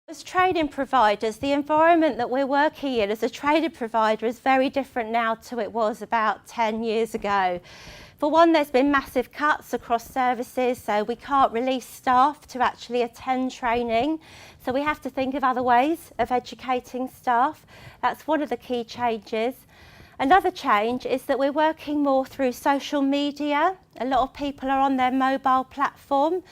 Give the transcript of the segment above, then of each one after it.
As training providers, the environment that we're working in as a training provider is very different now to it was about 10 years ago. For one, there's been massive cuts across services, so we can't release staff to actually attend training. So we have to think of other ways of educating staff. That's one of the key changes. Another change is that we're working more through social media. A lot of people are on their mobile platform.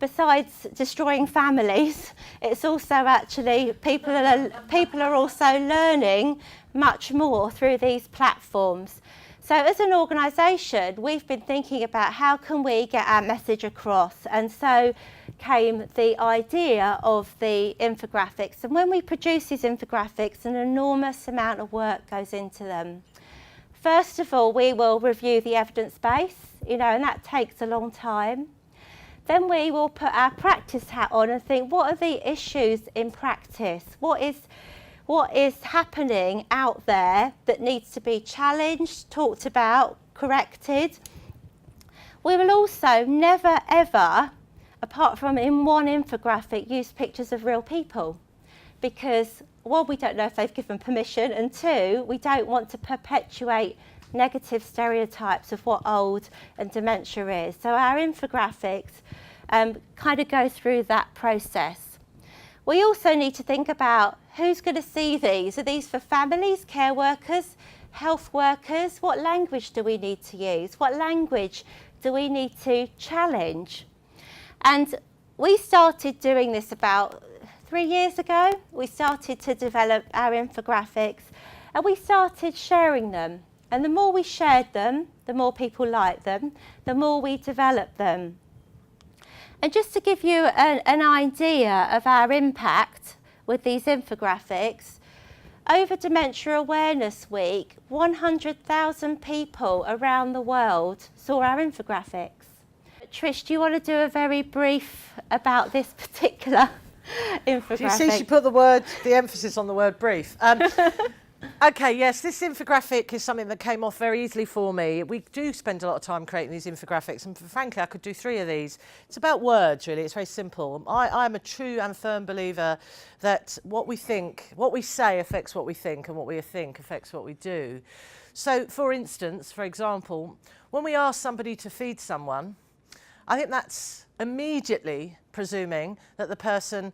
Besides destroying families, it's also actually people are also learning much more through these platforms. So as an organisation, we've been thinking about how can we get our message across, and so came the idea of the infographics. And when we produce these infographics, an enormous amount of work goes into them. First of all, we will review the evidence base, and that takes a long time. Then we will put our practice hat on and think, what are the issues in practice? What is happening out there that needs to be challenged, talked about, corrected? We will also never ever, apart from in one infographic, use pictures of real people, because one, we don't know if they've given permission, and two, we don't want to perpetuate negative stereotypes of what old and dementia is. So our infographics kind of go through that process. We also need to think about who's going to see these. Are these for families, care workers, health workers? What language do we need to use? What language do we need to challenge? And we started doing this about 3 years ago. We started to develop our infographics and we started sharing them. And the more we shared them, the more people liked them, the more we developed them. And just to give you an idea of our impact with these infographics, over Dementia Awareness Week, 100,000 people around the world saw our infographics. Trish, do you want to do a very brief about this particular infographic? Do you see she put the emphasis on the word brief? Okay, yes, this infographic is something that came off very easily for me. We do spend a lot of time creating these infographics, and frankly, I could do 3 of these. It's about words, really. It's very simple. I'm a true and firm believer that what we say affects what we think, and what we think affects what we do. So, for instance, for example, when we ask somebody to feed someone, I think that's immediately presuming that the person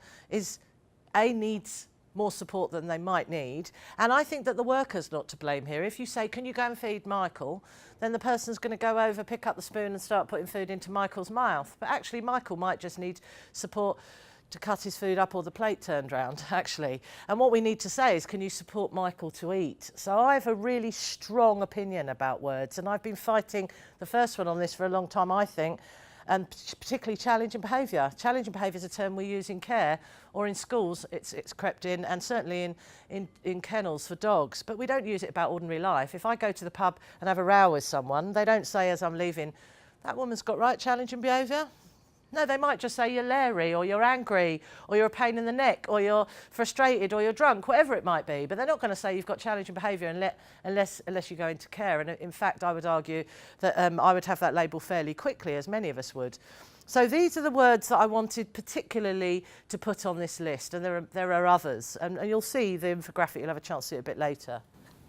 needs more support than they might need. And I think that the worker's not to blame here. If you say, can you go and feed Michael? Then the person's going to go over, pick up the spoon and start putting food into Michael's mouth. But actually, Michael might just need support to cut his food up or the plate turned round, actually. And what we need to say is, can you support Michael to eat? So I have a really strong opinion about words, and I've been fighting the first one on this for a long time, I think, and particularly challenging behaviour. Challenging behaviour is a term we use in care or in schools. It's crept in, and certainly in kennels for dogs. But we don't use it about ordinary life. If I go to the pub and have a row with someone, they don't say as I'm leaving, that woman's got right challenging behaviour. No, they might just say you're leery, or you're angry, or you're a pain in the neck, or you're frustrated, or you're drunk, whatever it might be. But they're not going to say you've got challenging behaviour unless you go into care. And in fact, I would argue that I would have that label fairly quickly, as many of us would. So these are the words that I wanted particularly to put on this list, and there are others. And you'll see the infographic. You'll have a chance to see it a bit later.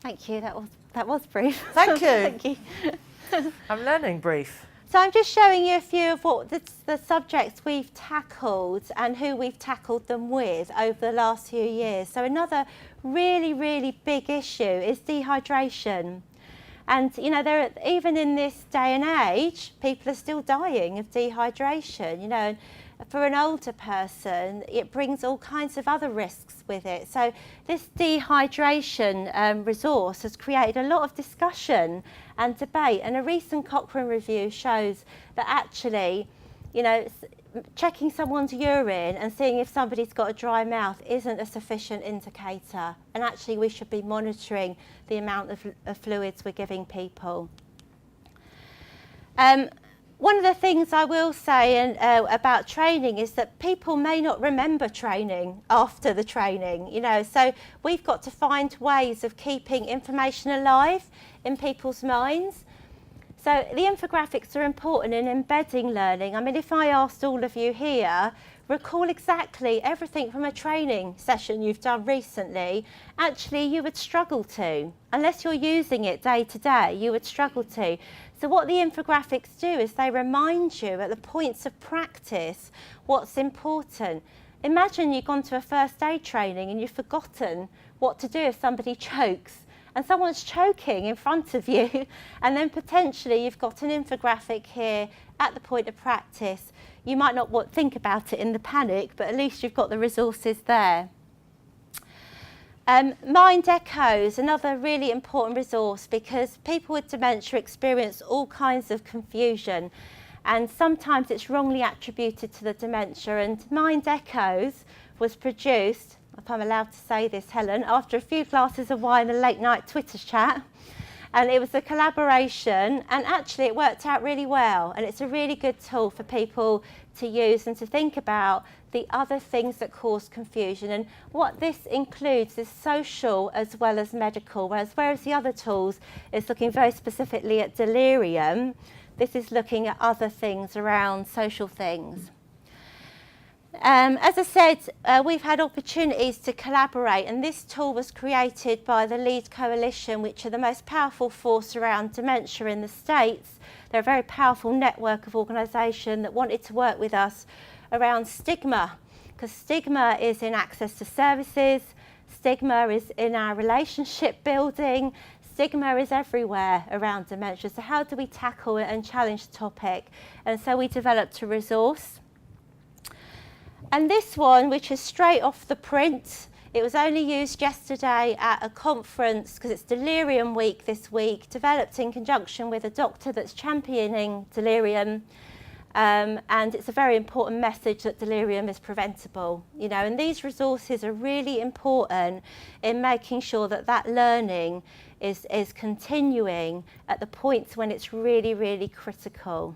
Thank you. That was brief. Thank you. Thank you. I'm learning brief. So I'm just showing you a few of what the subjects we've tackled and who we've tackled them with over the last few years. So another really, really big issue is dehydration. And, even in this day and age, people are still dying of dehydration, and for an older person, it brings all kinds of other risks with it. So this dehydration resource has created a lot of discussion and debate, and a recent Cochrane review shows that actually, checking someone's urine and seeing if somebody's got a dry mouth isn't a sufficient indicator, and actually we should be monitoring the amount of fluids we're giving people. One of the things I will say about training is that people may not remember training after the training, so we've got to find ways of keeping information alive in people's minds. So the infographics are important in embedding learning. I mean, if I asked all of you here, recall exactly everything from a training session you've done recently, actually you would struggle to. Unless you're using it day to day, you would struggle to. So what the infographics do is they remind you at the points of practice what's important. Imagine you've gone to a first aid training and you've forgotten what to do if somebody chokes. And someone's choking in front of you, and then potentially you've got an infographic here at the point of practice. You might not think about it in the panic, but at least you've got the resources there. Mind Echoes, another really important resource, because people with dementia experience all kinds of confusion, and sometimes it's wrongly attributed to the dementia. And Mind Echoes was produced, if I'm allowed to say this, Helen, after a few glasses of wine and late night Twitter chat. And it was a collaboration, and actually it worked out really well. And it's a really good tool for people to use and to think about the other things that cause confusion. And what this includes is social as well as medical, whereas the other tools is looking very specifically at delirium, this is looking at other things around social things. As I said, we've had opportunities to collaborate, and this tool was created by the LEAD Coalition, which are the most powerful force around dementia in the States. They're a very powerful network of organisation that wanted to work with us around stigma, because stigma is in access to services, stigma is in our relationship building, stigma is everywhere around dementia. So how do we tackle it and challenge the topic? And so we developed a resource. And this one, which is straight off the print, it was only used yesterday at a conference because it's Delirium Week this week, developed in conjunction with a doctor that's championing delirium. And it's a very important message that delirium is preventable, you know, and these resources are really important in making sure that that learning is continuing at the points when it's really, really critical.